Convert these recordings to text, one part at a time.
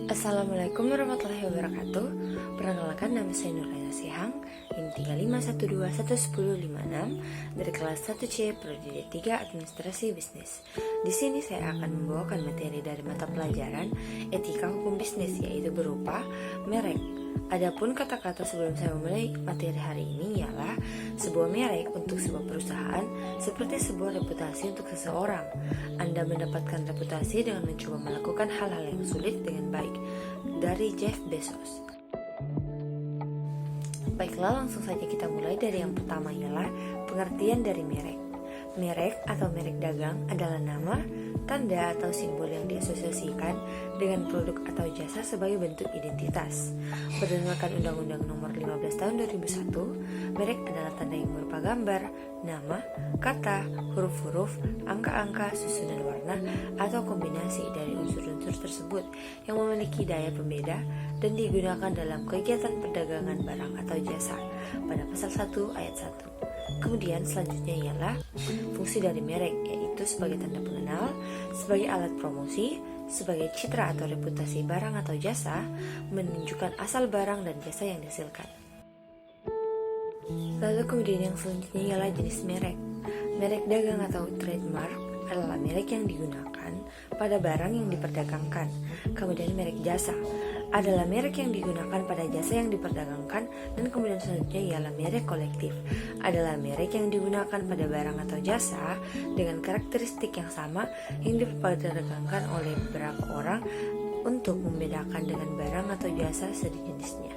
Assalamualaikum warahmatullahi wabarakatuh. Perkenalkan, nama saya Nurhayati Sihang, NIM 3512111056 dari kelas 1C Prodi D3 Administrasi Bisnis. Di sini saya akan membawakan materi dari mata pelajaran Etika Hukum Bisnis, yaitu berupa merek. Adapun kata-kata sebelum saya memulai materi hari ini ialah sebuah merek untuk sebuah perusahaan seperti sebuah reputasi untuk seseorang. Anda mendapatkan reputasi dengan mencoba melakukan hal-hal yang sulit dengan baik. Dari Jeff Bezos. Baiklah, langsung saja kita mulai dari yang pertama, ialah pengertian dari merek. Merek atau merek dagang adalah nama, tanda atau simbol yang diasosiasikan dengan produk atau jasa sebagai bentuk identitas. Berdasarkan Undang-Undang Nomor 15 Tahun 2001, merek adalah tanda yang berupa gambar, nama, kata, huruf-huruf, angka-angka, susunan warna, atau kombinasi dari unsur-unsur tersebut yang memiliki daya pembeda dan digunakan dalam kegiatan perdagangan barang atau jasa pada pasal 1 ayat 1. Kemudian selanjutnya ialah fungsi dari merek, yaitu sebagai tanda pengenal, sebagai alat promosi, sebagai citra atau reputasi barang atau jasa, menunjukkan asal barang dan jasa yang dihasilkan. Lalu kemudian yang selanjutnya ialah jenis merek. Merek dagang atau trademark adalah merek yang digunakan pada barang yang diperdagangkan. Kemudian merek jasa adalah merek yang digunakan pada jasa yang diperdagangkan, dan kemudian selanjutnya ialah merek kolektif adalah merek yang digunakan pada barang atau jasa dengan karakteristik yang sama yang diperdagangkan oleh beberapa orang untuk membedakan dengan barang atau jasa sejenisnya.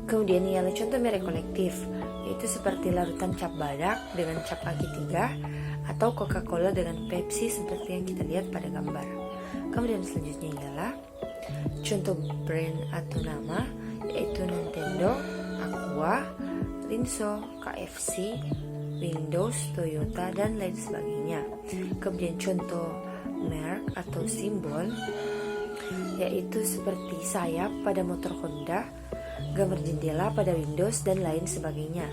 Kemudian ialah contoh merek kolektif, yaitu seperti larutan cap badak dengan cap kaki 3 atau Coca-Cola dengan Pepsi seperti yang kita lihat pada gambar. Kemudian selanjutnya ialah contoh brand atau nama, yaitu Nintendo, Aqua, Linso, KFC, Windows, Toyota, dan lain sebagainya. Kemudian contoh merek atau simbol, yaitu seperti sayap pada motor Honda, gambar jendela pada Windows, dan lain sebagainya.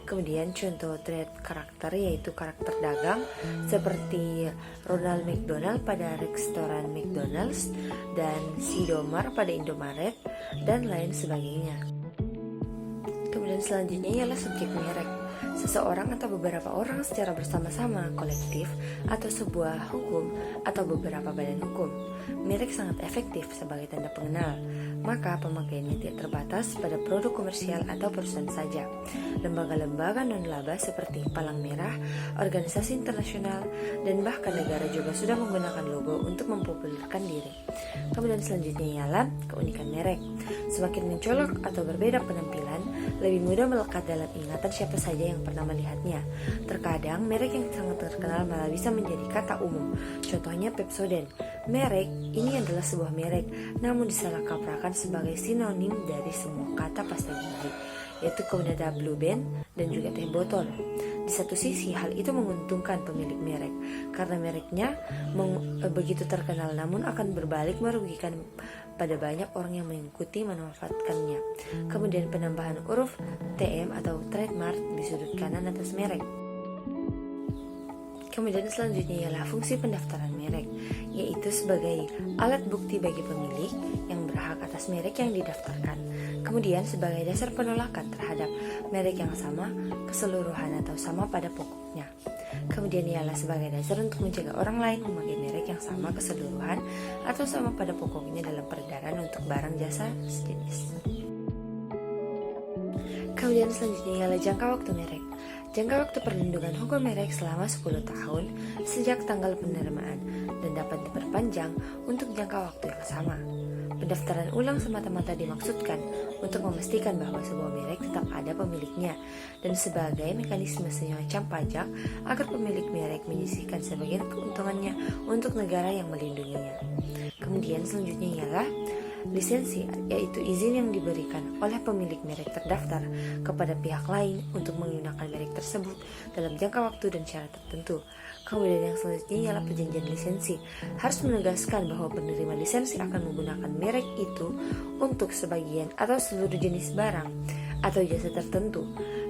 Kemudian contoh trade karakter, yaitu karakter dagang seperti Ronald McDonald pada restoran McDonald's dan Sidomar pada Indomaret, dan lain sebagainya. Kemudian selanjutnya ialah subjek merek. Seseorang atau beberapa orang secara bersama-sama, kolektif, atau sebuah hukum atau beberapa badan hukum. Merek sangat efektif sebagai tanda pengenal, maka pemakaiannya tidak terbatas pada produk komersial atau perusahaan saja. Lembaga-lembaga non-laba seperti Palang Merah, organisasi internasional, dan bahkan negara juga sudah menggunakan logo untuk mempopulerkan diri. Kemudian selanjutnya ialah keunikan merek. Semakin mencolok atau berbeda penampilan, lebih mudah melekat dalam ingatan siapa saja yang pernah melihatnya. Terkadang merek yang sangat terkenal malah bisa menjadi kata umum. Contohnya Pepsodent. Merek ini adalah sebuah merek, namun disalahkaprahkan sebagai sinonim dari semua kata pasta gigi, yaitu kemudian ada Blue Band dan juga teh botol. Di satu sisi hal itu menguntungkan pemilik merek karena mereknya begitu terkenal, namun akan berbalik merugikan pada banyak orang yang mengikuti memanfaatkannya. Kemudian penambahan huruf TM atau trademark di sudut kanan atas merek. Kemudian selanjutnya ialah fungsi pendaftaran merek, yaitu sebagai alat bukti bagi pemilik yang berhak atas merek yang didaftarkan. Kemudian sebagai dasar penolakan terhadap merek yang sama keseluruhan atau sama pada pokoknya. Kemudian ialah sebagai dasar untuk mencegah orang lain memakai merek yang sama keseluruhan atau sama pada pokoknya dalam peredaran untuk barang jasa sejenis. Kemudian selanjutnya ialah jangka waktu merek. Jangka waktu perlindungan hukum merek selama 10 tahun sejak tanggal penerimaan dan dapat diperpanjang untuk jangka waktu yang sama. Pendaftaran ulang semata-mata dimaksudkan untuk memastikan bahwa sebuah merek tetap ada pemiliknya dan sebagai mekanisme semacam pajak agar pemilik merek menyisihkan sebagian keuntungannya untuk negara yang melindunginya. Kemudian selanjutnya ialah lisensi, yaitu izin yang diberikan oleh pemilik merek terdaftar kepada pihak lain untuk menggunakan merek tersebut dalam jangka waktu dan syarat tertentu. Kemudian yang selanjutnya ialah perjanjian lisensi. Harus menegaskan bahwa penerima lisensi akan menggunakan merek itu untuk sebagian atau seluruh jenis barang atau jasa tertentu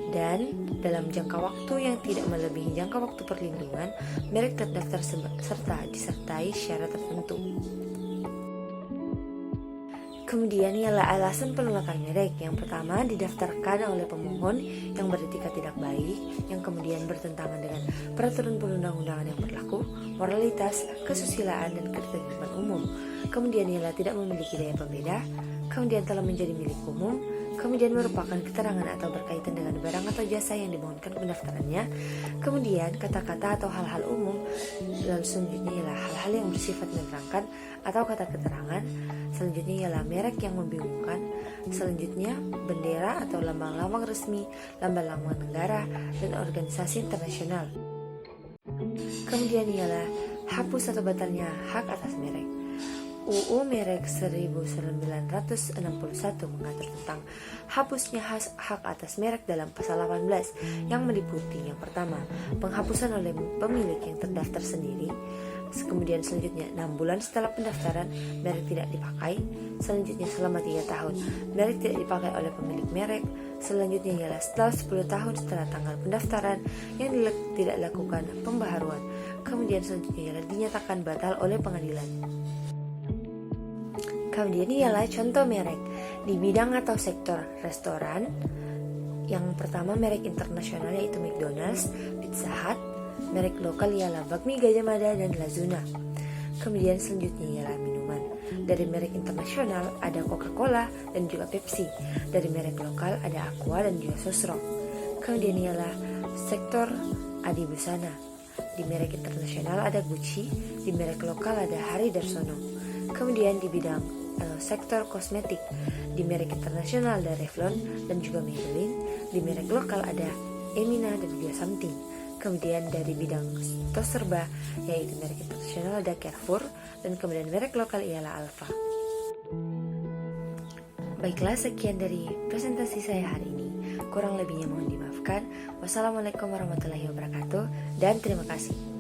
Dan dalam jangka waktu yang tidak melebihi jangka waktu perlindungan, merek terdaftar serta disertai syarat tertentu. Kemudian ialah alasan penolakan merek. Yang pertama, didaftarkan oleh pemohon yang beretika tidak baik, yang kemudian bertentangan dengan peraturan perundang-undangan yang berlaku, moralitas, kesusilaan, dan ketertiban umum. Kemudian ialah tidak memiliki daya pembeda, kemudian telah menjadi milik umum, kemudian merupakan keterangan atau berkaitan dengan barang atau jasa yang dimohonkan pendaftarannya, kemudian kata-kata atau hal-hal umum, lalu selanjutnya ialah hal-hal yang bersifat menerangkan atau kata keterangan, selanjutnya ialah merek yang membingungkan, selanjutnya bendera atau lambang-lambang resmi, lambang-lambang negara, dan organisasi internasional. Kemudian ialah hapus atau batalnya hak atas merek. UU Merek 1961 mengatur tentang hapusnya hak atas merek dalam pasal 18 yang meliputi yang pertama, penghapusan oleh pemilik yang terdaftar sendiri. Kemudian selanjutnya 6 bulan setelah pendaftaran merek tidak dipakai. Selanjutnya selama 3 tahun merek tidak dipakai oleh pemilik merek. Selanjutnya ialah setelah 10 tahun setelah tanggal pendaftaran yang tidak dilakukan pembaharuan. Kemudian selanjutnya ialah dinyatakan batal oleh pengadilan. Kemudian ialah contoh merek di bidang atau sektor restoran. Yang pertama merek internasional yaitu McDonald's, Pizza Hut. Merek lokal ialah Bakmi Gajah Mada dan Lazuna. Kemudian selanjutnya ialah minuman. Dari merek internasional ada Coca-Cola dan juga Pepsi. Dari merek lokal ada Aqua dan juga Sosro. Kemudian ialah sektor Adi Busana. Di merek internasional ada Gucci, di merek lokal ada Hari Darsono. Kemudian di bidang sektor kosmetik, di merek internasional ada Revlon dan juga Maybelline. Di merek lokal ada Emina dan juga Something. Kemudian dari bidang tos serba yaitu merek internasional ada Carrefour, dan kemudian merek lokal ialah Alfa. Baiklah, sekian dari presentasi saya hari ini. Kurang lebihnya mohon dimaafkan. Wassalamualaikum warahmatullahi wabarakatuh dan terima kasih.